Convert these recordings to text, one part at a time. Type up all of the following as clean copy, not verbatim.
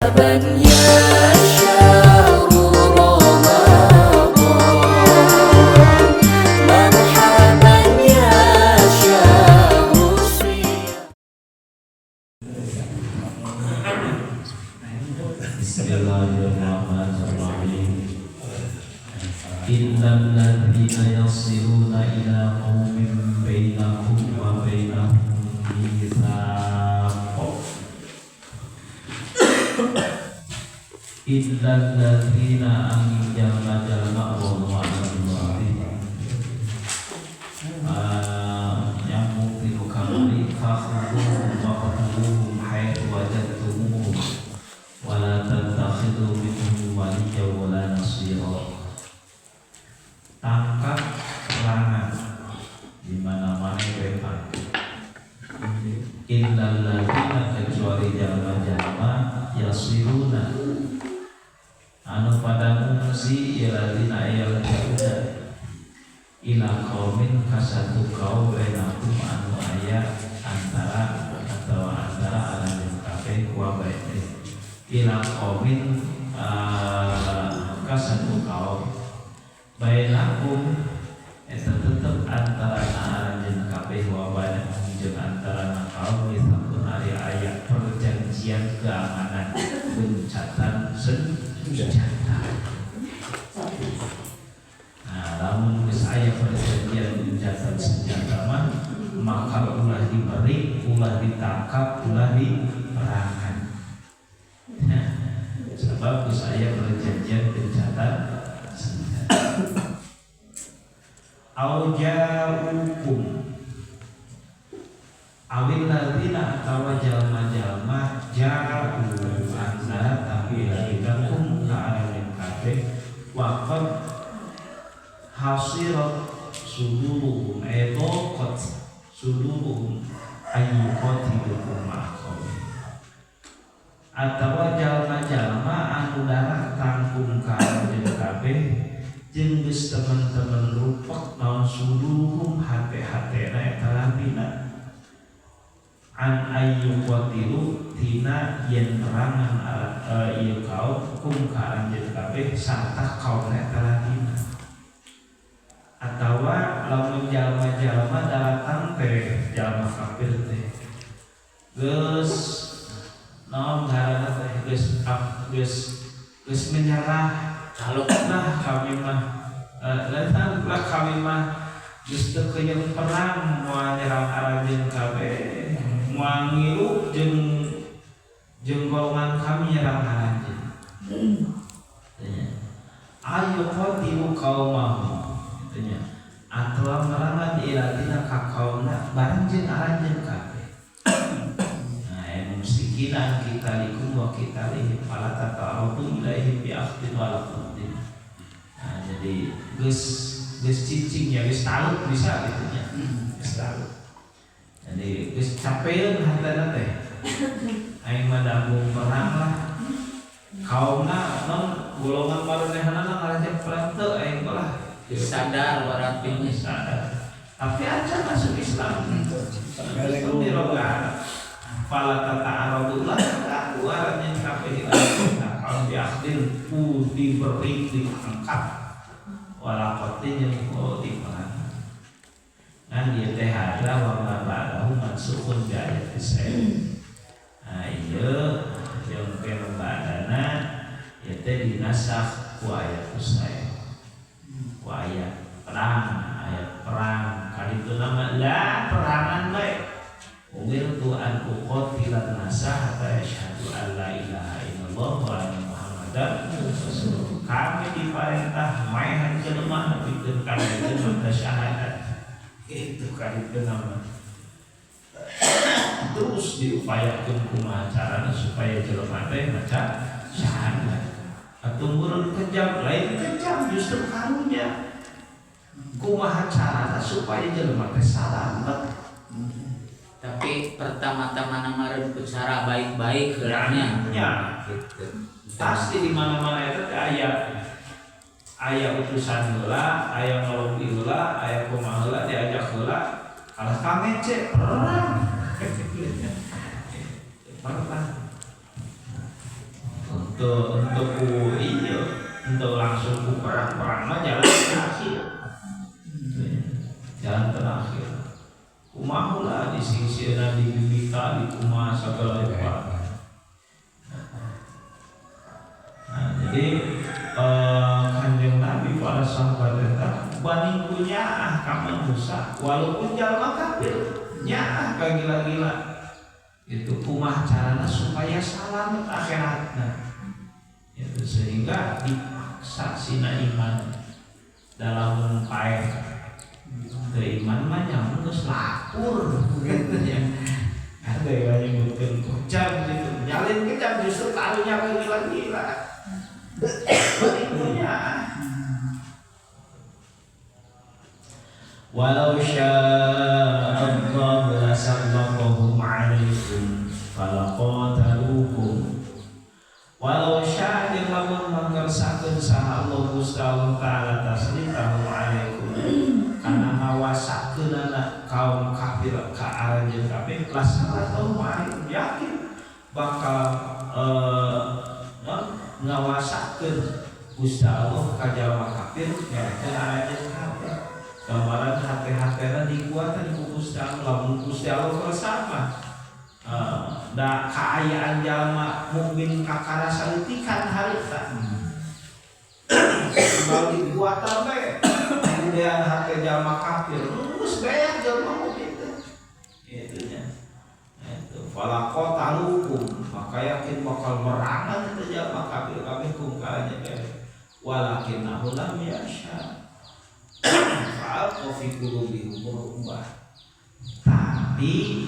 Bismillahirrahmanirrahim. Innal ladzina yasiluna ila qaumin bainakum wa bainahum mitsaq. Innal ladzina jalma wa yang mungkin kamari fakhudhuhum wa qatluhum haitsu wajadtumuhum wa la tattakhidhu minhum waliyyan wa la nasira. Tangkap serangan di mana-mana bebas. Innal ladzina kecuali jalma-jalma yasiluna anu pada mengungsi iladina ayal jauda ila qaumin kasatu kaum bainakum anu aya antara atau antara alamin kabeh wa bainakum ila qaumin kasatu kaum bainakum eta tetep antara alamin kabeh wa bainakum jeung antara kaum misapun ari aya perjanjian keamanan gencatan senjata. Nah, lamun geus aya perjanjian gencatan senjata maka ulah diberi, ulah ditangkap, ulah diperangan. Nah, sebab geus aya perjanjian gencatan senjata. Aujaukum awil ladina atawa jalma-jalma ja'u anda tapi ladilakum ka'alamin kabeh waqad hasirat suduruhum edokot suduruhum ayyukotilukum ma'akomi atawa jalma-jalma anu darah tanggung ka'alamin kabeh jeung geus teman-teman rupek naon suduruhum hate-hatena eta ladina an ayyuqatilu tina yen perangan ieu kaum kum ka anjeun kabeh sarta kaum eta ladina atawa lamun jalma-jalma datang teh jalma kafir teh geus naon ngaranna teh geus menyerah calukna kami mah datanglah kami mah geus teu keuyeuh perang moal nyerang arajeun kabeh moal ngilu jeung golongan kami nyerang arajeun. Ayo qatilu qaumahum katanya atawa merangan ilatina ka kaumna bareng jeung arajeun kabeh. Nah, musyrikin kita likum wa kita lihim fala tata'udu ilaihim bi akhdin wa laqadin. Nah, jadi geus cicing ya geus talut bisa gitu nya. Geus talut. Jadi geus capeun hatana teh. Aing mah dambung perang lah. Kaumna non golongan maranehna ngarajeun perang teu aing lah. Sadar warapin sadar. Tapi aja masuk Islam. Itu diroga. Fala tata'arudullah keluarannya kabeh kalau diakhdin diberi diangkat walakotin yang diperang. Nah dia teh hadra wa ma ba'dahu mansukun bi ayat Israil. Nah ieu yang kana ba'dana ieu teh dinasakh ku ayat Israil. Ku ayat perang kali itu nama la perangan bae. Umirtu an uqatila nasa hatta yashhadu an la ilaha illallah wa anna muhammadar rasulullah. Kami diperintah maehan jelema nepikeun kana jelema syahadat. Itu kali itu nama. Terus diupayakeun kumaha carana supaya jelema teh maca syahadat. Atuh kejam lain kejam justru karunya. Kumaha carana supaya jelema teh salamet. Tapi pertama-tama namareun ku cara baik-baik geurangnya. Ya, gitu. Pasti di mana-mana itu aya utusan heula, aya ngelobi heula, aya kumaha heula diajak heula. Kalau kamece perang. Perang. untuk langsung ku perang mah jalan terakhir. Jalan terakhir. Kumaha disingsiran di bibita di kumaha segala rupa. Nah, jadi Kanjeng Nabi para sahabat eta bani kunyaah ka manusia walaupun jalma kafir nyaah ka gila-gila. Itu kumaha carana supaya selamat akhiratna. Itu sehingga dipaksa sina iman dalam paeh iman mah nyamun geus lapur gitu ya. Ada yang nyebutkeun kejam gitu. Nyalin kejam justru tahunya gila-gila. Berikutnya walau syaa Allah lasallallahu alaikum falaqatalukum walau syaa jeung lamun mangersakeun saha Allah Gusti Allah taala tasritahu alaikum kana ngawasakeunana kaum kafir ka aranjeun kabeh lasallallahu alaikum yakin bakal ngawasakeun Gusti Allah ka jalma kafir nyarekeun aranjeun kabeh. Gambaran hati-hatena dikuatan ku Gusti Allah, lamun Gusti Allah bersama. Da kaayaan jalma mukmin kakara salitikan harita. Kalau dikuatan bae, kemudian hati jalma kafir, geus beak jalma mukmin teh. Itu nya. Itu falaqatalukum, maka yakin bakal merangan itu jalma kafir kabeh kungkalanya bae. Walakinnahu lam yasha. Fa'alqa fi qulubihim ru'bah. Tapi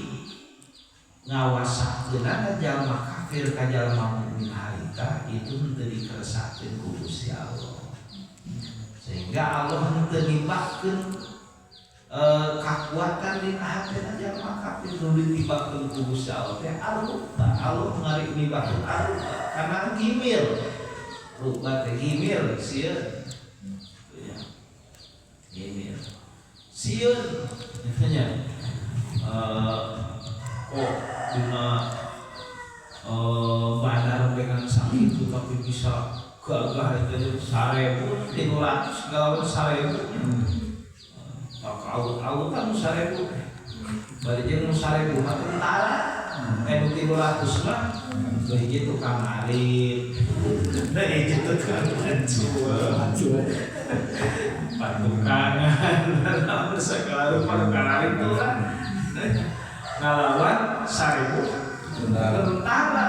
ngawasakeunana jalma kafir ka jalma mukmin harita itu henteu dikeresakeun ku Gusti Allah. Sehingga Allah henteu nibakeun kakuatan di hatena jalma kafir nu ditibakeun ku Gusti Allah teh arupa Allah ngari nibakeun arupa karena gimir. Rupa teh gimir sieun. Gimir. Sieun nya dina bandar dengan sakit itu tapi bisa gagah itu 1.000 300 gawe 1.000 tak aut-autan 1.000 bari jeung 1.000 mah tentara 300 mah begitu tukang alit itu tukang jual patukangan segala rupa tukang alit itu kan ngalawan 1.000 tentara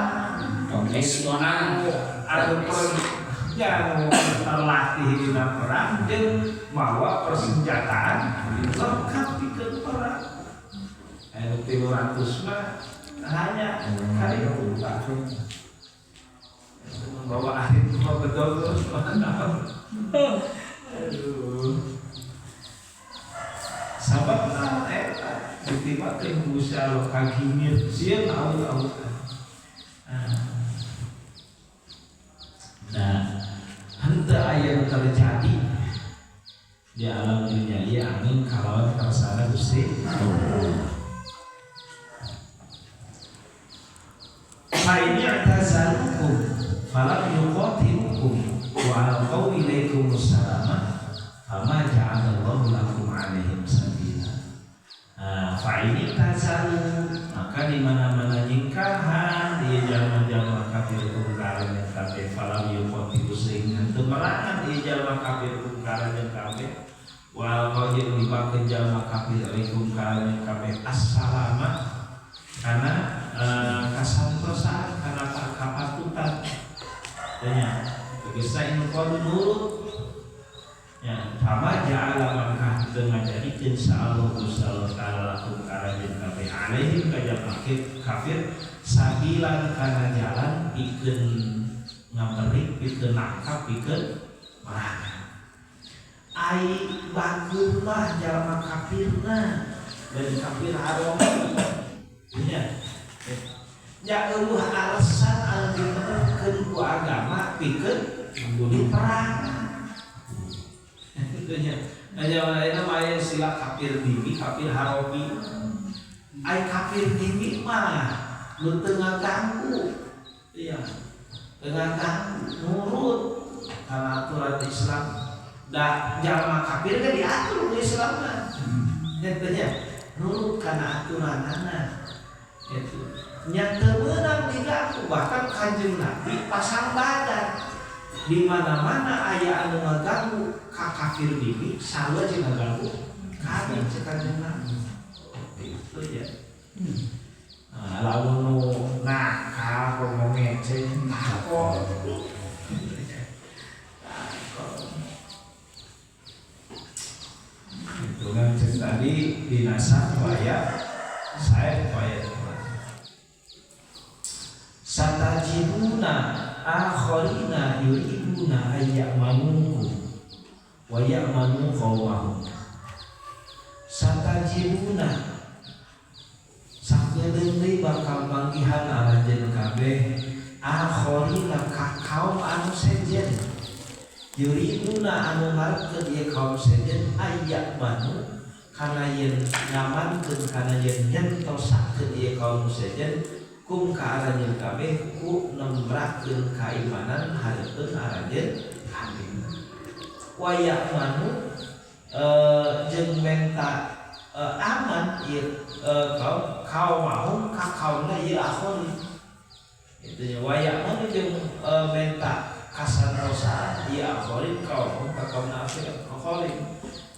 profesional anu yang terlatih di perang dan bawa persenjataan lengkap pikeun perang. 300 mah hanya kali itu membawa ahli betul terus sabab naon eta ditibakeun Gusti Allah kagimir sieun aut-aut. Nah, henteu aya terjadi di alam dunia ieu angin kalawan karsana Gusti Allah. Fa in i'tazalukum falam yuqatilukum wa alqaw ilaykum assalama fama ja'alallahu lakum 'alaihim sabila. Fa in i'tazalu maka di mana-mana nyingkahan di jalma-jalma kafir kungkaran yang kabeh falam yuqatilu sehingga teu merangan di jalma kafir kungkaran yang kabeh wa alqaw dibakeun jalma kafir kungkaran yang kabeh assalama karena kasantosaan karena kapatutan tanya bisa inqadu nurut ya sama ja'ala maka dengan jadikeun sa'allahu Gusti Allah taala lakum karajeun kabeh alaihim kajab kafir sabilan kana jalan pikeun ngaberi pikeun nangkap pikeun merangan ai bageun mah jalma kafirna dan kafir haram ya eueuh alasan anu dimenangkeun ku agama pikeun di perang. Itu nya. Nya lainna mah istilah kafir dimi, kafir haromi. Ai kafir dimi mah nu teu ngaganggu. Iya. dengan nurut karena aturan Islam. Da jalma kafir kan diatur di Islam kan. Nyatanya nurut karena aturanana. Itu nyata menang diganggu, bahkan Kanjeng Nabi pasang badan di mana-mana aya anu ngaganggu ka kafir bibi sarua jeung ngaganggu kami cek Kanjeng Nabi. Itu ya. Nah, lamun nu nakal ngomong ngece takut. Itu kan tadi dinasa waya saya waya satajibuna akharina yuriduna ayyamanukum wa ya'manu qawmahum. Satajibuna sakedeung deui bakal manggihan arajeun kabeh akharina ka kaum anu sejen yuriduna anu ngarepkeun ieu kaum sejen ayyamanu kana yen ngamankeun kana yen nyentosakeun ieu kaum sejen kum ka arajeun kabeh ku nembrakeun kaimanan hareupeun arajeun kabeh wa ya'manu jeung menta aman ieu kaum mahum ka kaumna ieu akhon itu nya wa ya'manu jeung menta kasantosaan ieu akhon kaum ka kaumna akhon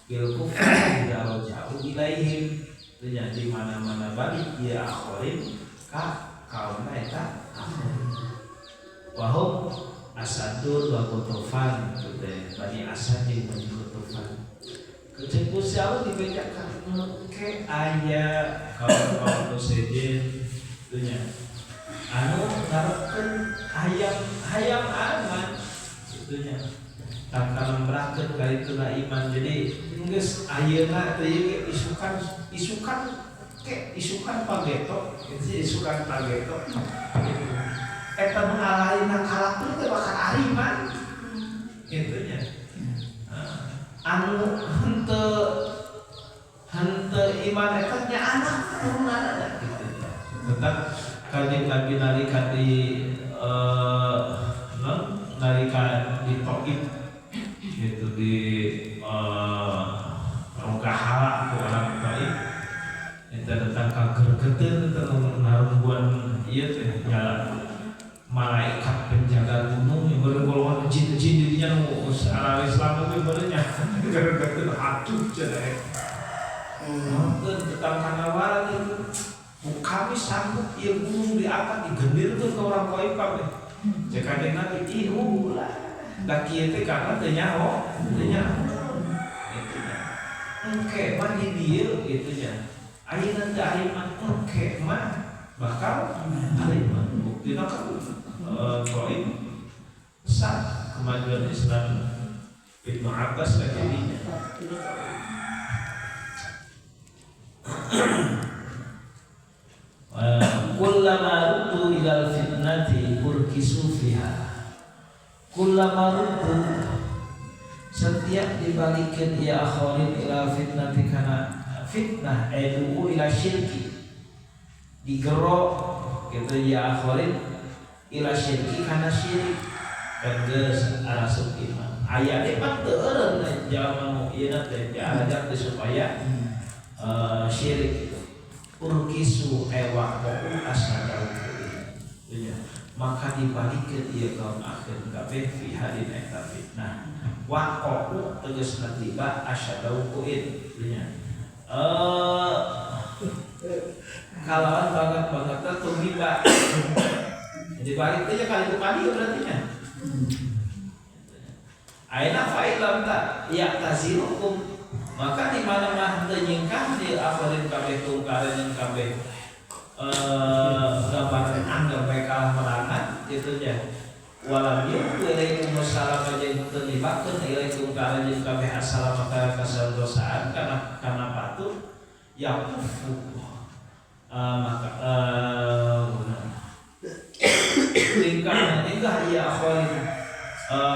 bil kufri jauh ilaihim itu nya di mana-mana balik ieu akhon ka kaum eta wahum asadun wa kutufan teh bani asad jeung bani kutufan kejeung Gusti Allah dibejakan ke aya kaum sejen teh nya anu ngarepkeun hayang aman kitu nya tangkal membrakeun ka itu iman. Jadi geus ayeuna teh isukan pageto itu isukan pageto eta mengalahina kalapur teh bakal ariman gitu nya. Anu henteu iman eta nya anak turunana gitu nya. Tetap Kanjeng Nabi nalika di Taif gitu di Rongkahala ku orang Taif eta datang ka gergeteun teu narungguan ieu teh nyala malaikat penjaga gunung yang bergolongan jin-jin dirinya nu ala Islam teh beureunya gergeteun atuh cenah. Mungkin tentang kanawara itu kami sanggup ieu gunung diangkat digendirkeun ke orang Taif kabeh. Cek Kanjeng Nabi ieu ulah da kieu teh karena teu nyaho, teu nyaho. Itu nya. Engke mah di dieu kitu nya. Ayeuna teu ariman engke mah bakal ariman. Buktina kan Taif besar kemajuan Islam. Ibnu Abbas lagi dinya. Kullama ruddu ilal fitnati urkisu fiha. Kullama ruddu setiap dibalikkan ya akhirin ila fitnati kana fitnah edu ila syirki digerok gitu ya akhirin ila syirki kana syirik dan geus arasuk iman aya depan teu eureun jalma ieu teh diajak supaya syirik urkisu ewa qau asadau ya maka dibalikkeun ieu kaum akhir kabeh fi hadin eta fitnah wa qau tegasna tiba asadau kuin nya kalawan banget tumiba dibalik teh kali itu kali berarti nya aina fa'ilam ta ya'tazilukum maka di mana mah teu nyingkah di akhirin kabeh tungkareun kabeh gambaran anggap mereka merangan gitu nya walam yu'ilaikum wassalam jeung teu libatkeun ilaikum kareun kabeh assalamata kasandosaan kana patuh ya kufu maka tingkah ya akhirin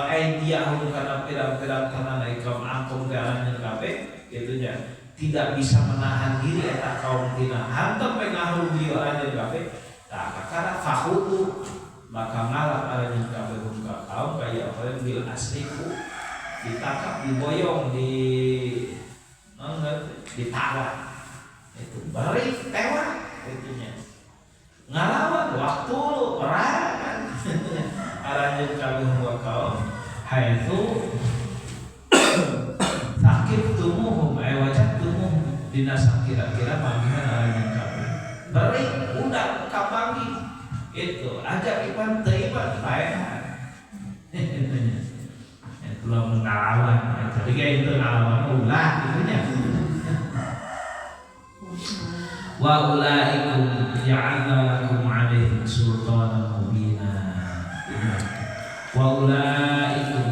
aidiyahum kana pirang-pirang tanah ikam angkum garaneun kabeh kitu nya tidak bisa menahan diri eta kaum tina hantam pengaruh di orang kabeh tah kakara fahutu maka ngalap arajin kabeh muka kaum kaya apa bil asliku ditangkap diboyong ditawa itu balik tewa itunya ngalawan waktu perangan arajin kabeh muka kaum haitsu sakit tumuhum wajah tumuhum dinasak kira-kira panggilan arajin kabeh balik udah kapangi itu ajak iman terima baik itu lah mengalawan jadi kayak itu ngalawan ulah itunya wa ulaikum ja'alna lakum 'alaihim sultanan mubina wa ulaikum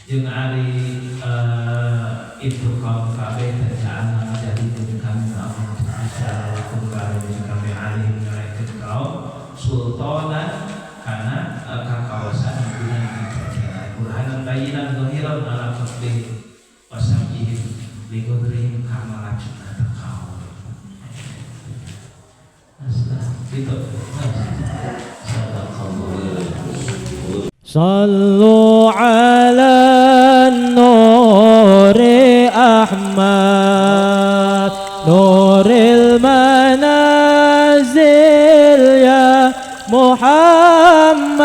jeung ari itu kaum kabeh ja'alna jadi kami Allah bisa kembali kami alih mereka kaum sultanan karena kekawasan dunia ini burhanan bayinan zahiran ala qadri wasabihim liqadrihim kama lajna taqaw itu sallu ala nuri ahmad nuril manazil ya Muhammad